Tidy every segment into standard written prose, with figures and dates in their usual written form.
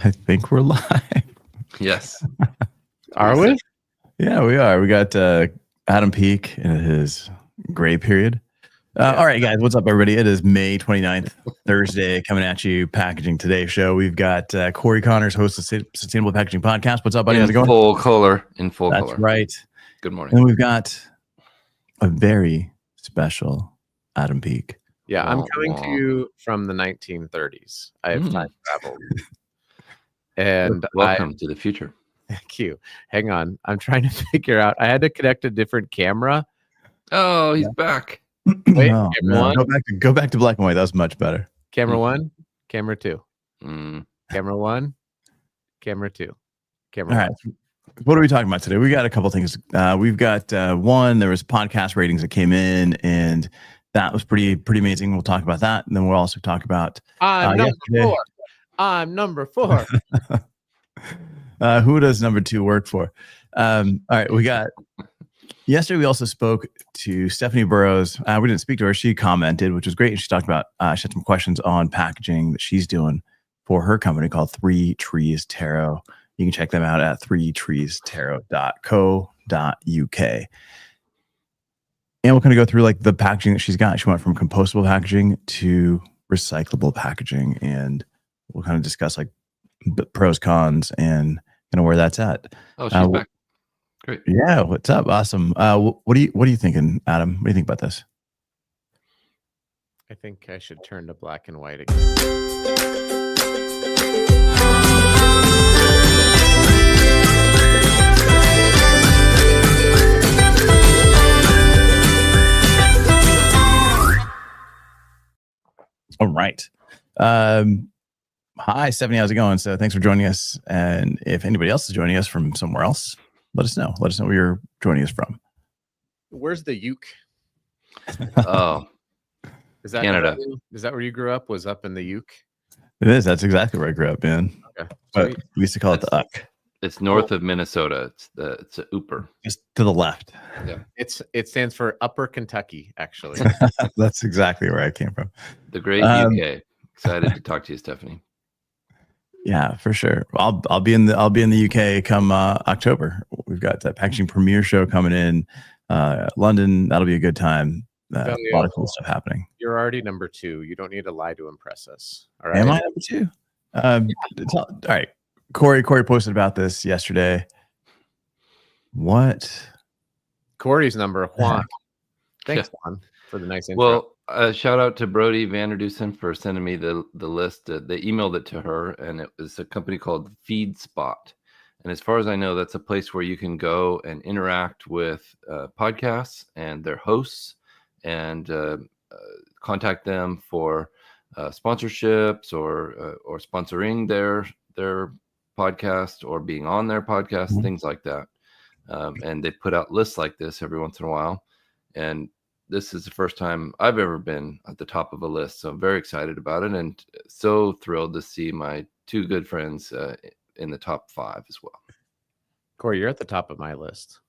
I think we're live. Yes. Are we? Yeah, we are. We got Adam Peak in his gray period. All right, guys. What's up, everybody? It is May 29th, Thursday, coming at you, Packaging Today show. We've got Corey Connors, host of Sustainable Packaging Podcast. What's up, buddy? How's it In going? full color. In full That's color. right. Good morning. And we've got a very special Adam Peak. Yeah, I'm Wah, coming wah. to you from the 1930s. I have time traveled. And Welcome to the future. thank you. Hang on. I'm trying to figure out. I had to connect a different camera. Oh, he's back. Wait, Oh, camera one? Go back to black and white. That was much better. Camera one, camera two, Mm. camera one, camera two, camera All right. What are we talking about today? We got a couple things. We've got one, there was podcast ratings that came in, and that was pretty amazing. We'll talk about that. And then we'll also talk about I'm number yesterday. 4. I'm number 4. Who does number 2 work for? All right, we got yesterday. We also spoke to Stephanie Burrows. We didn't speak to her. She commented, which was great. She talked about she had some questions on packaging that she's doing for her company called 3 Trees Tarot. You can check them out at 3treestarot.co.uk. And we're going to go through like the packaging that she's got. She went from compostable packaging to recyclable packaging, and we'll kind of discuss like the pros, cons, and kind of where that's at. Oh, she's back. Great. Yeah, what's up? Awesome. What are you thinking, Adam? What do you think about this? I think I should turn to black and white again. All right. Hi, Stephanie. How's it going? So thanks for joining us. And if anybody else is joining us from somewhere else, let us know. Let us know where you're joining us from. Where's the Uke? Oh, Is that Canada. Is that where you grew up? Was up in the Uke? It is. That's exactly where I grew up in. Okay. But Sweet. we used to call it the Uck. it's north of Minnesota. It's a Ooper. Just to the left. It stands for Upper Kentucky, actually. That's exactly where I came from. The great UK. Excited to talk to you, Stephanie. Yeah, for sure. I'll be in the UK come October. We've got that packaging premiere show coming in London. That'll be a good time. A lot of cool stuff happening. You're already number 2. You don't need to lie to impress us. All right. Am I number 2? All right. Corey posted about this yesterday. What? Corey's number Juan. Thanks, Juan, for the nice intro. Well, shout out to Brody Vanderdusen for sending me the list. They emailed it to her, and it was a company called FeedSpot. And as far as I know, that's a place where you can go and interact with podcasts and their hosts, and contact them for sponsorships or sponsoring their podcast or being on their podcast, things like that. And they put out lists like this every once in a while. And this is the first time I've ever been at the top of a list. So I'm very excited about it, and so thrilled to see my 2 good friends in the top 5 as well. Corey, you're at the top of my list.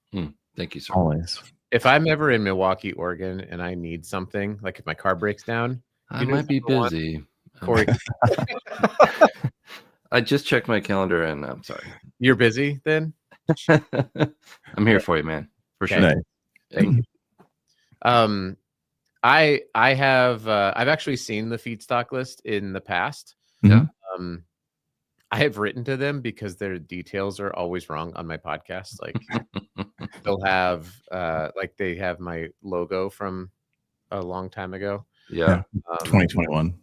Thank you, sir. Always. If I'm ever in Milwaukee, Oregon, and I need something, like if my car breaks down, I might be number 1? busy. Corey, I just checked my calendar, and I'm sorry. you're busy then? I'm here for you, man. For sure. Nice. Thank you. I have I've actually seen the feedstock list in the past. Yeah. I have written to them because their details are always wrong on my podcast. Like they'll have like they have my logo from a long time ago. Yeah. 2021.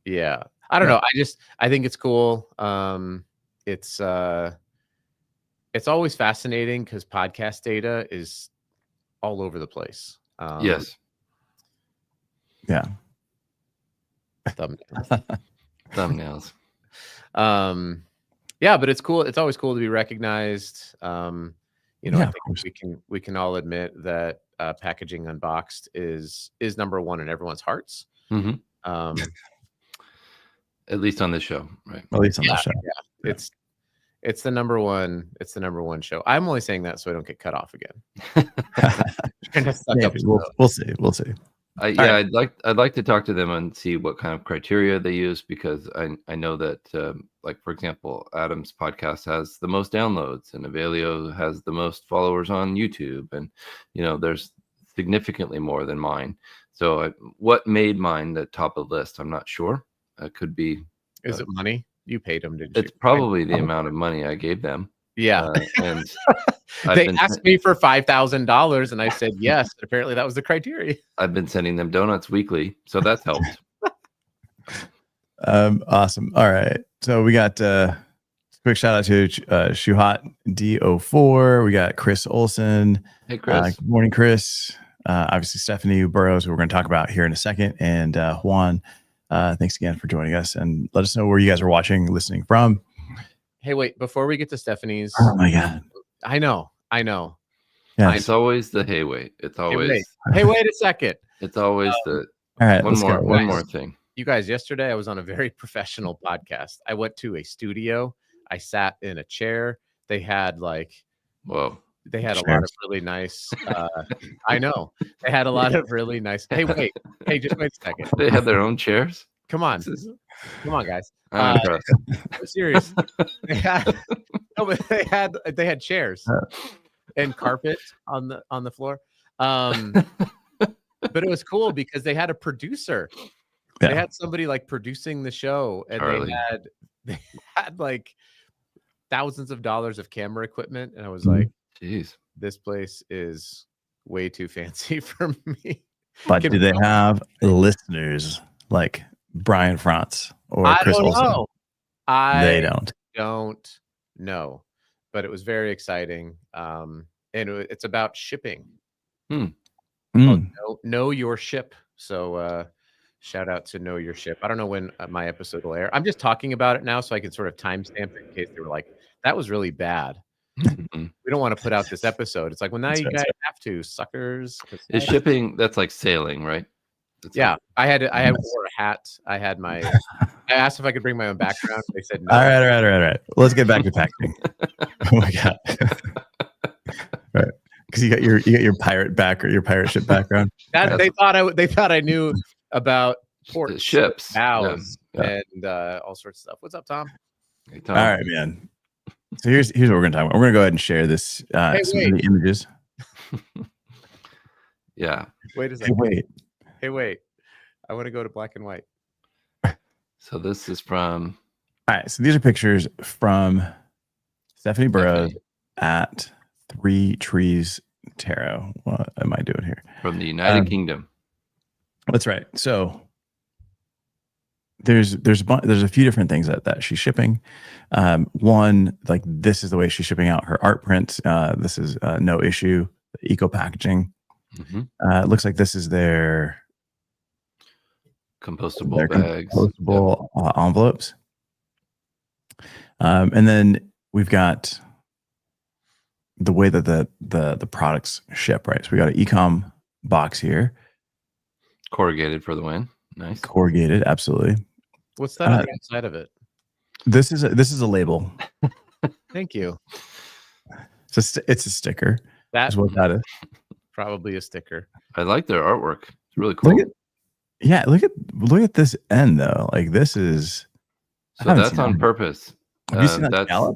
Yeah. I don't know. I think it's cool. It's always fascinating because podcast data is all over the place. Yes. Yeah. Thumbnails. Yeah, but it's cool. It's always cool to be recognized. I of think we can all admit that Packaging Unboxed is number 1 in everyone's hearts. Mm-hmm. At least on this show, right? At least on the show. Yeah. It's the number 1. It's the number 1 show. I'm only saying that so I don't get cut off again. We'll see. We'll see. Yeah, I'd like to talk to them and see what kind of criteria they use, because I know that like, for example, Adam's podcast has the most downloads and Avelio has the most followers on YouTube, and there's significantly more than mine. So what made mine the top of the list? I'm not sure. It could be. Is it money? You paid them, didn't you? It's probably the amount of money I gave them. Yeah. And they asked me for $5,000 and I said yes. And apparently that was the criteria. I've been sending them donuts weekly, so that's helped. Awesome. All right. So we got quick shout out to Shuhat D04. We got Chris Olson. Hey, Chris. Good morning, Chris. Obviously, Stephanie Burrows, who we're going to talk about here in a second. And Juan, thanks again for joining us. And let us know where you guys are watching, listening from. Hey, wait, before we get to Stephanie's. Oh, my God. I know. Yes. It's always the hey, wait. It's always. Hey, wait a second. It's always the. All right. One more thing. You guys, yesterday I was on a very professional podcast. I went to a studio. I sat in a chair. They had Whoa. They had a lot of really nice. I know they had a lot of really nice. Hey, wait. Hey, just wait a second. They had their own chairs. Come on, guys. I'm impressed. I'm serious. They had chairs and carpet on the floor. But it was cool because they had a producer. Yeah. They had somebody producing the show, and Charlie. they had thousands of dollars of camera equipment, and I was like, "Jeez, this place is way too fancy for me." But do they have listeners like Brian Frantz or Chris Olson? Know. They don't know, but it was very exciting. And it's about shipping. Know your ship. So shout out to Know Your Ship. I don't know when my episode will air. I'm just talking about it now so I can sort of timestamp it in case they were like, that was really bad. We don't want to put out this episode. It's like, well, now you guys have to, suckers. Is shipping, that's like sailing, right? Yeah, I wore a hat. I asked if I could bring my own background. They said no. All right. Let's get back to packaging. Oh my God. Right. Because you got your pirate ship background. They thought I knew about ports, ships, bows, and all sorts of stuff. What's up, Tom? Hey, Tom. All right, man. So here's what we're gonna talk about. We're gonna go ahead and share this some of the images. Yeah. Wait a second. Hey, wait. I want to go to black and white. So this is from. All right. So these are pictures from Stephanie Burrows at Three Trees Tarot. What am I doing here? From the United Kingdom. That's right. So there's a few different things that she's shipping. One, like this is the way she's shipping out her art prints. This is No Issue, eco packaging. It looks like this is their compostable bags, compostable envelopes. And then we've got the way that the products ship, right? So we got an e-com box here. Corrugated for the win. Nice. Corrugated, absolutely. What's that on the outside of it? This is a label. Thank you. It's a sticker. That's what that is. Probably a sticker. I like their artwork. It's really cool. Look at this end though. Like this is. So that's on purpose. Have you seen that scallop?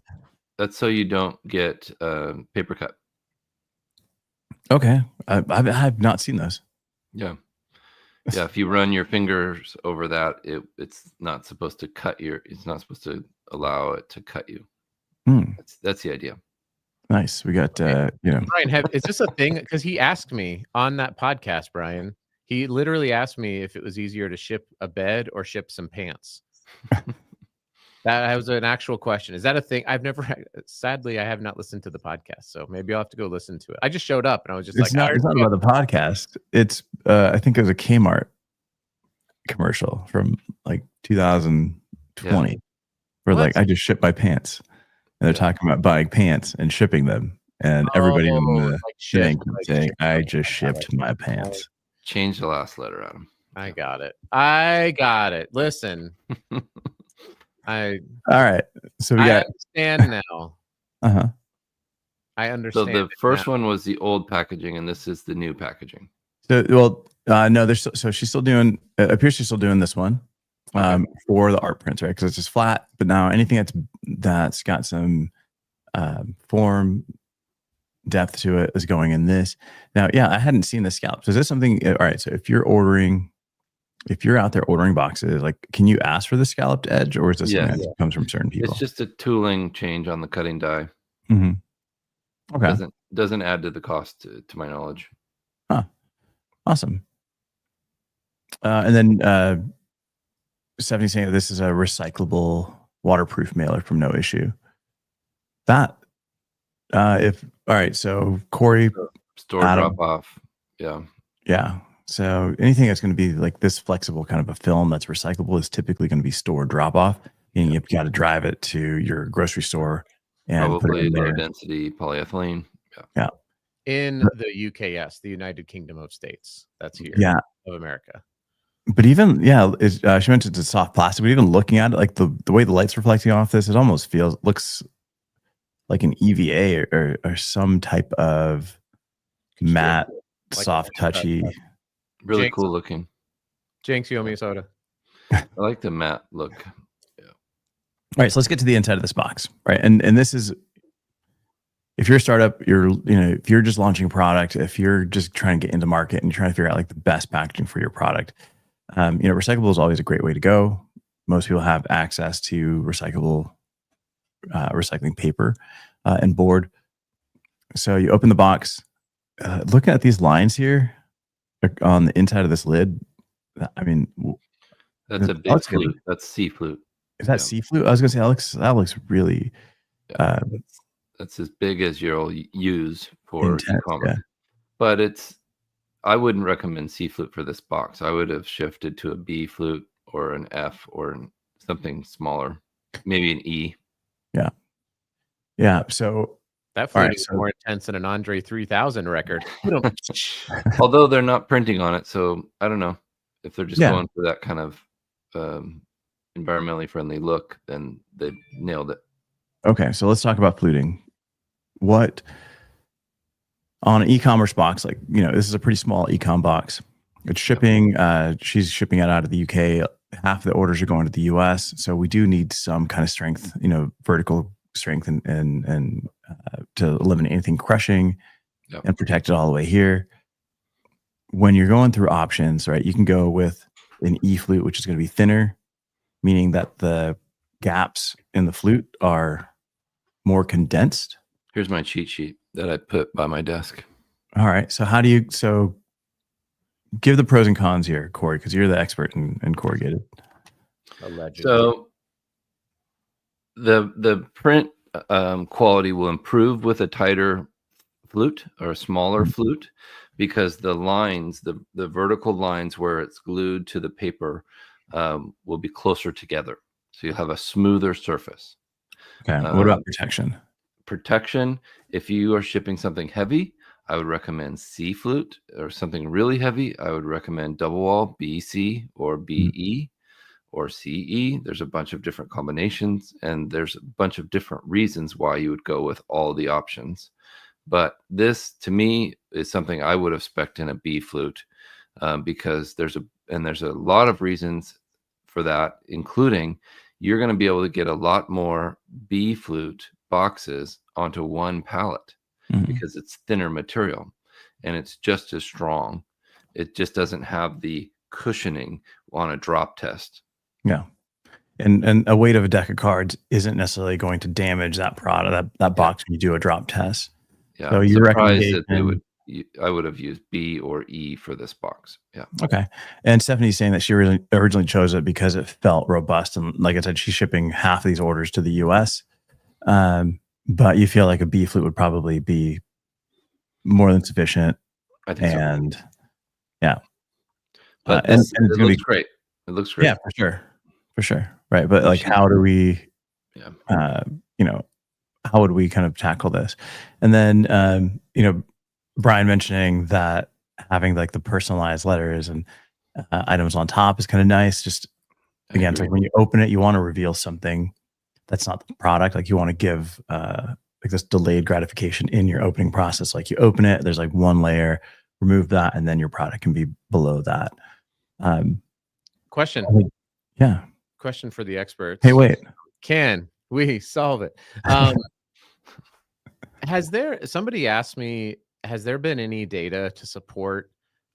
That's so you don't get paper cut. Okay, I've not seen those. Yeah. Yeah, if you run your fingers over that, it's not supposed to cut it's not supposed to allow it to cut you. That's the idea. Nice. We got Brian, is this a thing? Because he asked me on that podcast, Brian. He literally asked me if it was easier to ship a bed or ship some pants. That was an actual question. Is that a thing? Sadly, I have not listened to the podcast, so maybe I'll have to go listen to it. I just showed up and I was just it's not about the podcast. It's I think it was a Kmart commercial from like 2020 where like I just shipped my pants, and they're talking about buying pants and shipping them, and everybody in the thing saying I just shipped my pants. Change the last letter, Adam. I got it. Listen. All right. So I understand now. I understand. So the first one was the old packaging, and this is the new packaging. So, well, No, there's so she's still doing. It appears she's still doing this one for the art prints, right? Because it's just flat. But now anything that's got some form depth to it is going in this. Now, yeah, I hadn't seen the scallops. Is this something? All right. So if you're out there ordering boxes, like, can you ask for the scalloped edge, or is this something that comes from certain people? It's just a tooling change on the cutting die. Mm-hmm. Okay. Doesn't add to the cost, to my knowledge. Huh. Awesome. And then Stephanie's saying that this is a recyclable, waterproof mailer from No Issue. That all right, so Corey, store drop off. Yeah. So anything that's going to be like this flexible kind of a film that's recyclable is typically going to be store drop off, and you've got to drive it to your grocery store and probably put it in low there. density polyethylene. Yeah. In the UKS, the United Kingdom of States. That's here. Yeah. Of America. But even, she mentioned it's soft plastic, but even looking at it, like the way the light's reflecting off this, it almost looks like an EVA or some type of matte, like soft, touchy. Really Jinx. cool looking. Jinx, you owe me a soda. I like the matte look. All right, so let's get to the inside of this box, right? And this is, if you're a startup, if you're just launching a product, if you're just trying to get into market and you're trying to figure out like the best packaging for your product, recyclable is always a great way to go. Most people have access to recycling paper and board. So you open the box, looking at these lines here on the inside of this lid. I mean, that's a big flute. That's sea flute. Is that sea flute? I was gonna say that looks really. That's as big as you'll use for intense, e-commerce. But I wouldn't recommend sea flute for this box. I would have shifted to a B flute or an F or something smaller, maybe an E. Yeah. So that flute is more intense than an Andre 3000 record. Although they're not printing on it, so I don't know if they're just going for that kind of environmentally friendly look. Then they nailed it. Okay, so let's talk about fluting. What on an e-commerce box, like, this is a pretty small e-com box. It's shipping. She's shipping it out of the UK. Half the orders are going to the US. So we do need some kind of strength, vertical strength and to eliminate anything crushing and protect it all the way here. When you're going through options, right, you can go with an E flute, which is going to be thinner, meaning that the gaps in the flute are more condensed. Here's my cheat sheet that I put by my desk. All right. So give the pros and cons here, Corey, because you're the expert in corrugated. Allegedly. So the print quality will improve with a tighter flute or a smaller flute, because the lines, the vertical lines where it's glued to the paper will be closer together. So you'll have a smoother surface. Okay. What about protection? Protection, if you are shipping something heavy, I would recommend C flute, or something really heavy, I would recommend double wall, BC or BE or CE. There's a bunch of different combinations, and there's a bunch of different reasons why you would go with all the options. But this, to me, is something I would have spec'd in a B flute, because there's a lot of reasons for that, including you're going to be able to get a lot more B flute boxes onto one pallet because it's thinner material and it's just as strong. It just doesn't have the cushioning on a drop test. Yeah. And a weight of a deck of cards isn't necessarily going to damage that product, that box when you do a drop test. Yeah. So your recommendation, I would have used B or E for this box. Yeah. Okay. And Stephanie's saying that she originally chose it because it felt robust. And like I said, she's shipping half of these orders to the US. But you feel like a B flute would probably be more than sufficient. I think so. Yeah. But it looks great. It looks great. Yeah, for sure. Right. But like, how do we, how would we kind of tackle this? And then, Brian mentioning that having like the personalized letters and items on top is kind of nice. Just again, it's like when you open it, you want to reveal something that's not the product. Like you want to give like this delayed gratification in your opening process. Like you open it, there's like one layer remove that, and then your product can be below that. Question. Yeah. Question for the experts. Hey, wait. Can we solve it? Somebody asked me, has there been any data to support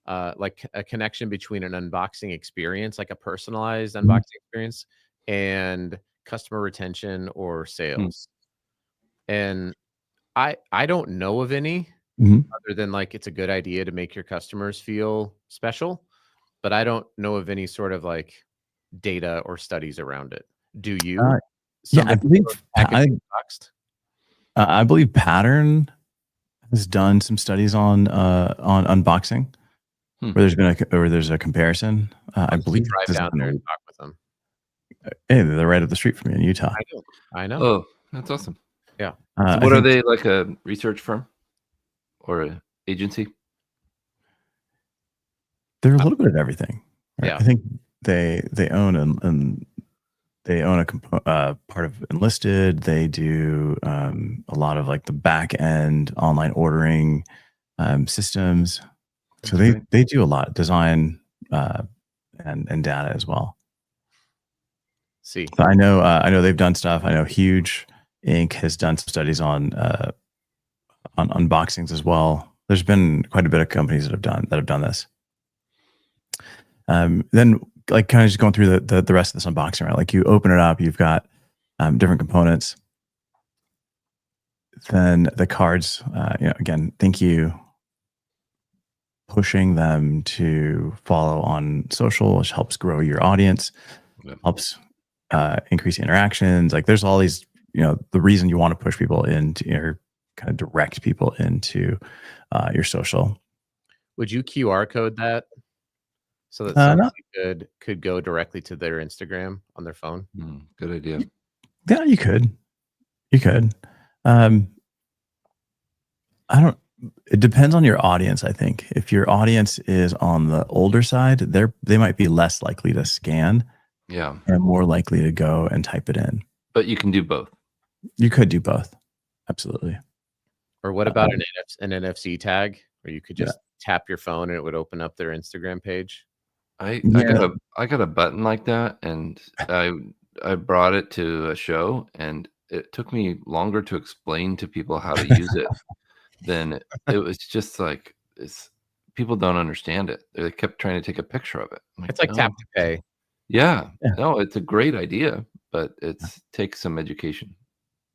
like a connection between an unboxing experience, like a personalized unboxing experience, and customer retention or sales? And I don't know of any other than like it's a good idea to make your customers feel special, but I don't know of any sort of like data or studies around it. Do you? Yeah, I believe Pattern has done some studies on unboxing where there's a comparison. I believe drive down there and talk with them. Hey, they're right up the street from you in Utah. I know. Oh, that's awesome. Yeah. So what are they, like a research firm or an agency? They're a little bit of everything. Right? Yeah. I think they own a part of Enlisted. They do a lot of like the back end online ordering systems. So they do a lot design and data as well. See, so I know they've done stuff. I know Huge Inc. has done some studies on unboxings as well. There's been quite a bit of companies that have done this. Then like kind of just going through the rest of this unboxing, right? Like you open it up, you've got different components. Then the cards, again, thank you. Pushing them to follow on social, which helps grow your audience, helps increase interactions. Like there's all these, the reason you want to push people into your kind of direct people into your social. Would you QR code that so that somebody could go directly to their Instagram on their phone? Good idea. Yeah, you could. It depends on your audience, I think. If your audience is on the older side, they might be less likely to scan. Yeah. And more likely to go and type it in. But you can do both. You could do both. Absolutely. Or what about an NFC tag where you could just tap your phone and it would open up their Instagram page? I got a button like that, and I brought it to a show, and it took me longer to explain to people how to use it than it was just like people don't understand it. They kept trying to take a picture of it. It's like tap to pay. Yeah. No, it's a great idea, but it takes some education.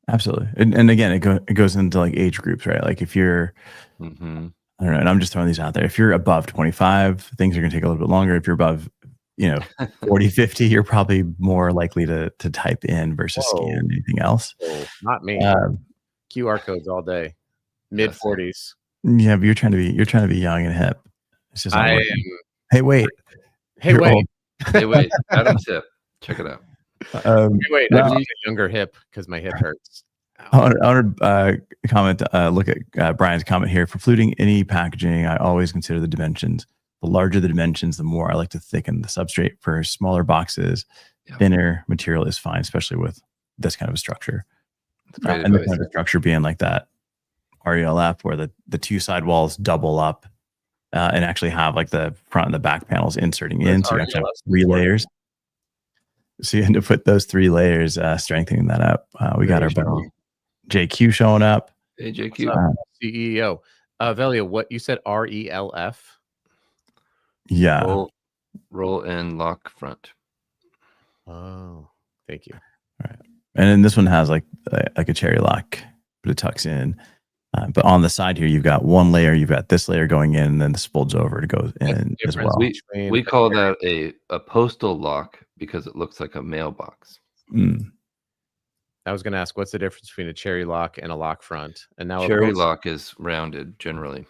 Absolutely. And again, it goes into like age groups, right? Like if you're, I don't know, and I'm just throwing these out there. If you're above 25, things are going to take a little bit longer. If you're above, 40, 50, you're probably more likely to type in versus scan anything else. Not me. QR codes all day. Mid 40s. Yeah, but you're trying to be young and hip. It's just not working. Hey, wait. Hey, wait. Hey, wait. Adam's hip. Check it out. Wait, I need a younger hip because my hip hurts. I want to comment. Look at Brian's comment here. For fluting any packaging, I always consider the dimensions. The larger the dimensions, the more I like to thicken the substrate. For smaller boxes, thinner material is fine, especially with this kind of a structure. And the kind of structure being like that RELF, where the two side walls double up and actually have like the front and the back panels inserting in. So you actually have 3 layers. So you end up with those 3 layers, strengthening that up. We got our buddy JQ showing up. Hey, JQ. CEO. Velia, what you said, RELF? Yeah. Roll and lock front. Oh, thank you. All right. And then this one has like a cherry lock, but it tucks in. But on the side here, you've got one layer. You've got this layer going in, and then this folds over to go in as well. We call that a postal lock because it looks like a mailbox. I was going to ask, what's the difference between a cherry lock and a lock front? And now cherry lock is rounded generally.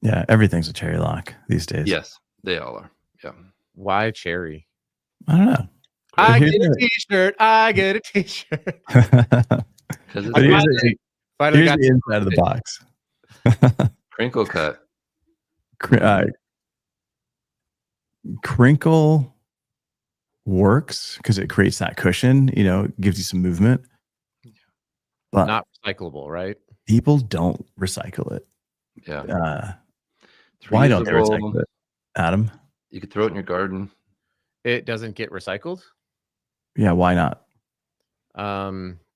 Yeah, everything's a cherry lock these days. Yes, they all are. Yeah. Why cherry? I don't know. I get a t-shirt. Here's the inside of the box. Crinkle cut. Crinkle works because it creates that cushion, gives you some movement. But not recyclable, right? People don't recycle it. Yeah. It's Why don't they reusable. recycle it, Adam? You could throw it in your garden. It doesn't get recycled. Yeah, why not?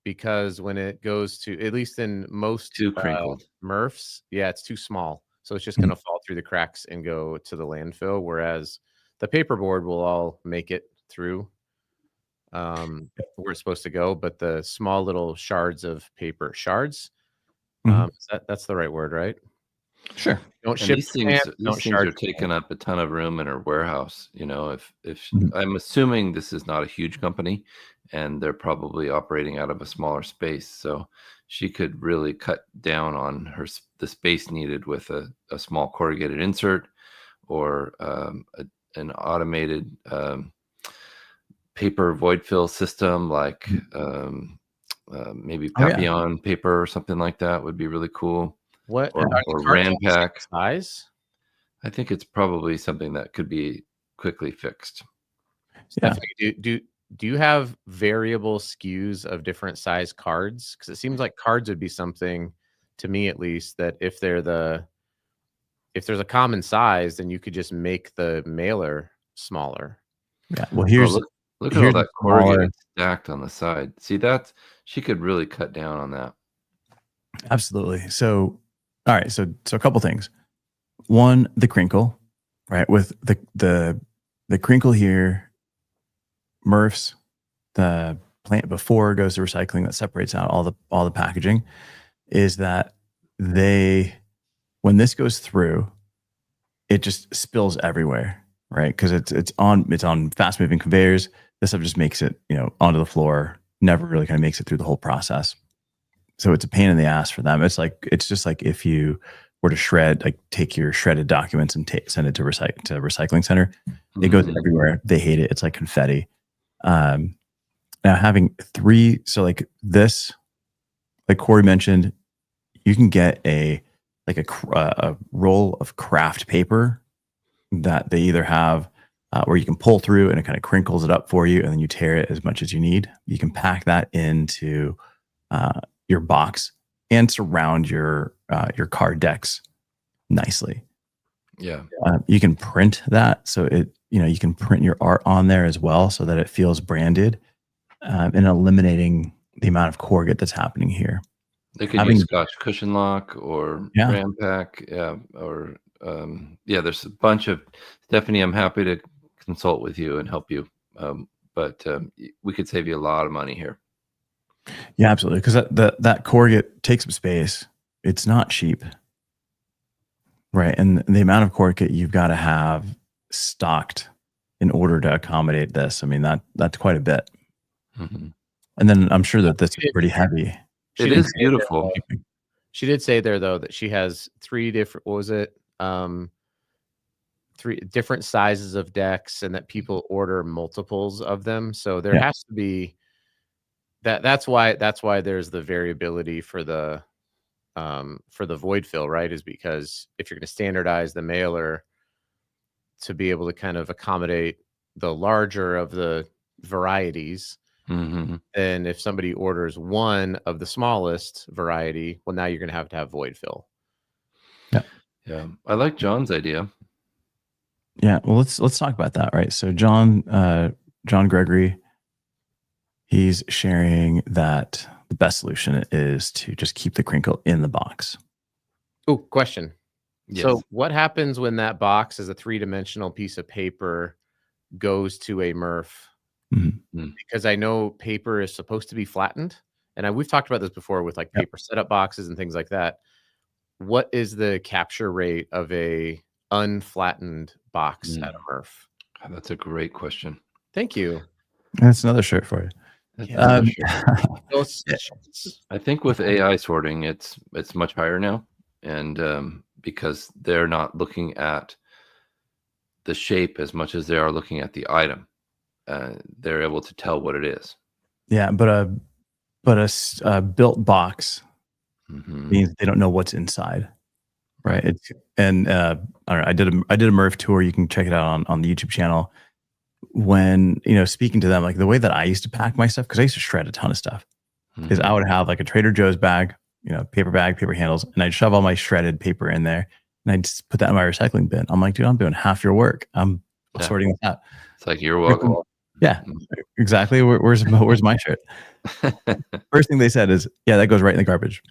Because when it goes to, at least in most Too crinkled. MRFs, yeah, it's too small. So it's just Mhm. going to fall through the cracks and go to the landfill. Whereas the paperboard will all make it through where it's supposed to go. But the small little shards of paper, Mhm. that's the right word, right? Sure. Don't And ship these to things, Japan, don't these things shard are to Japan. taking up a ton of room in her warehouse. You know, if Mhm. I'm assuming this is not a huge company, and they're probably operating out of a smaller space, so she could really cut down on the space needed with a small corrugated insert or an automated paper void fill system like maybe Oh, yeah. Papillon paper or something like that would be really cool. What Or are the cards all the same Ranpak. size? I think it's probably something that could be quickly fixed. Yeah. Stephanie, do you have variable SKUs of different size cards? Because it seems like cards would be something, to me at least, that if there's a common size, then you could just make the mailer smaller. Yeah. Well, Oh, look at all here's a that corrugated stacked on the side. See, she could really cut down on that. absolutely. So, all right. So a couple things. One, the crinkle, right? With the crinkle here, MRFs, the plant before it goes to recycling that separates out all the packaging, is that when this goes through, it just spills everywhere, right? Because it's on fast moving conveyors. This stuff just makes it, onto the floor. Never really kind of makes it through the whole process. So it's a pain in the ass for them. It's just like if you were to take your shredded documents and send it to recycling center. It goes everywhere. They hate it. It's like confetti. Now having three, so like this, like Corey mentioned, you can get a roll of craft paper that they either have where you can pull through and it kind of crinkles it up for you, and then you tear it as much as you need. You can pack that into your box and surround your card decks nicely. Yeah. You can print that, so you can print your art on there as well, so that it feels branded, and eliminating the amount of corrugate that's happening here. They could use Scotch Cushion Lock or Ranpak, or there's a bunch of. Stephanie, I'm happy to consult with you and help you, but we could save you a lot of money here. Yeah, absolutely, because that corrugate takes up space. It's not cheap, right? And the amount of corrugate you've got to have stocked in order to accommodate this, I mean, that's quite a bit. Mm-hmm. And then I'm sure that this is pretty heavy. It is beautiful. She did say there, though, that she has three different sizes of decks, and that people order multiples of them. So there has to be that's why there's the variability for the void fill, right? Is because if you're going to standardize the mailer to be able to kind of accommodate the larger of the varieties, and if somebody orders one of the smallest variety, well, now you're going to have void fill. Yeah, I like John's idea. Yeah, well, let's talk about that, right? So John Gregory, he's sharing that the best solution is to just keep the crinkle in the box. Oh, question. Yes. So what happens when that box as a 3-dimensional piece of paper goes to a MRF? Mm-hmm. Because I know paper is supposed to be flattened, and we've talked about this before with like paper setup boxes and things like that. What is the capture rate of a unflattened box at a MRF? That's a great question. Thank you. That's another shirt for you. I think with AI sorting, it's much higher now, and because they're not looking at the shape as much as they are looking at the item, they're able to tell what it is. Yeah, but a built box means they don't know what's inside, right? I don't know. I did a MRF tour. You can check it out on the YouTube channel. When speaking to them, like the way that I used to pack my stuff, because I used to shred a ton of stuff, is I would have like a Trader Joe's bag, paper bag, paper handles, and I'd shove all my shredded paper in there, and I just put that in my recycling bin. I'm like, dude, I'm doing half your work. I'm Yeah. sorting this out. It's like, you're welcome. Yeah, exactly. Where's my shirt? First thing they said is, yeah, that goes right in the garbage.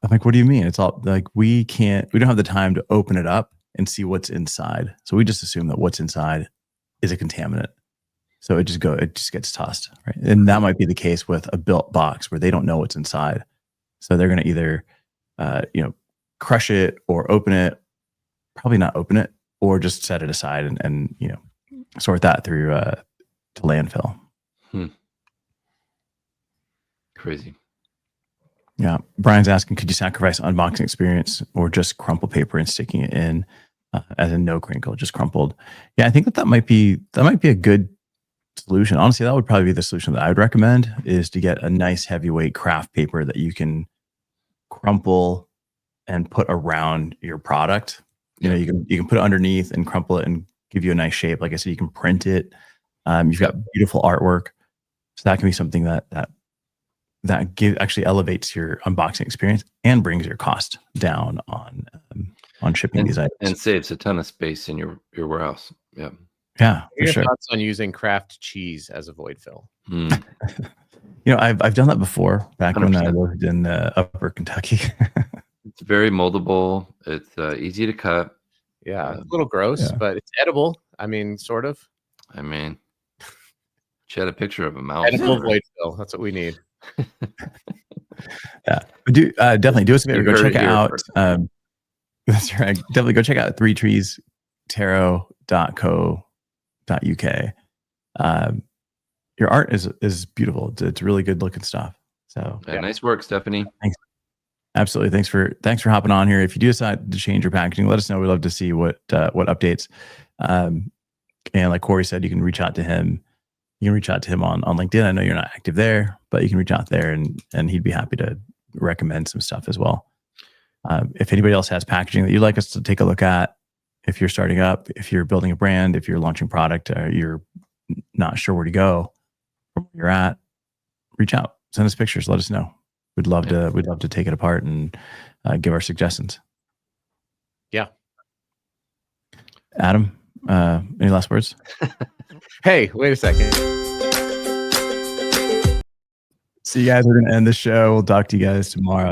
I'm like, what do you mean? It's all like, we don't have the time to open it up and see what's inside. So we just assume that what's inside is a contaminant. So it just gets tossed, right? And that might be the case with a built box where they don't know what's inside. So they're going to either, crush it or open it, probably not open it, or just set it aside and sort that through to landfill. Crazy. Yeah. Brian's asking, could you sacrifice unboxing experience or just crumple paper and sticking it in as a no crinkle, just crumpled? Yeah, I think that might be a good solution. Honestly, that would probably be the solution that I would recommend, is to get a nice heavyweight craft paper that you can crumple and put around your product. You know, you can put it underneath and crumple it and give you a nice shape. Like I said, you can print it. You've got beautiful artwork. So that can be something that actually elevates your unboxing experience and brings your cost down on shipping these items. And saves a ton of space in your warehouse. Yeah. Yeah, for Your sure. thoughts on using craft cheese as a void fill? I've done that before back 100%. When I lived in Upper Kentucky. It's very moldable. It's easy to cut. Yeah, it's a little gross, but it's edible. I mean, sort of. I mean, she had a picture of a mouse. Edible void fill. That's what we need. Yeah, do definitely do us a favor. Go check out. That's right. Definitely go check out 3treestarot.co.uk. Your art is beautiful. It's really good looking stuff. So nice work, Stephanie. Thanks. Absolutely. Thanks for hopping on here. If you do decide to change your packaging, let us know. We'd love to see what updates. And like Corey said, you can reach out to him. You can reach out to him on LinkedIn. I know you're not active there, but you can reach out there and he'd be happy to recommend some stuff as well. If anybody else has packaging that you'd like us to take a look at, if you're starting up, if you're building a brand, if you're launching product, you're not sure where to go from where you're at, reach out, send us pictures, let us know. We'd love to take it apart and give our suggestions. Yeah. Adam, any last words? Hey, wait a second. So you guys are going to end the show. We'll talk to you guys tomorrow.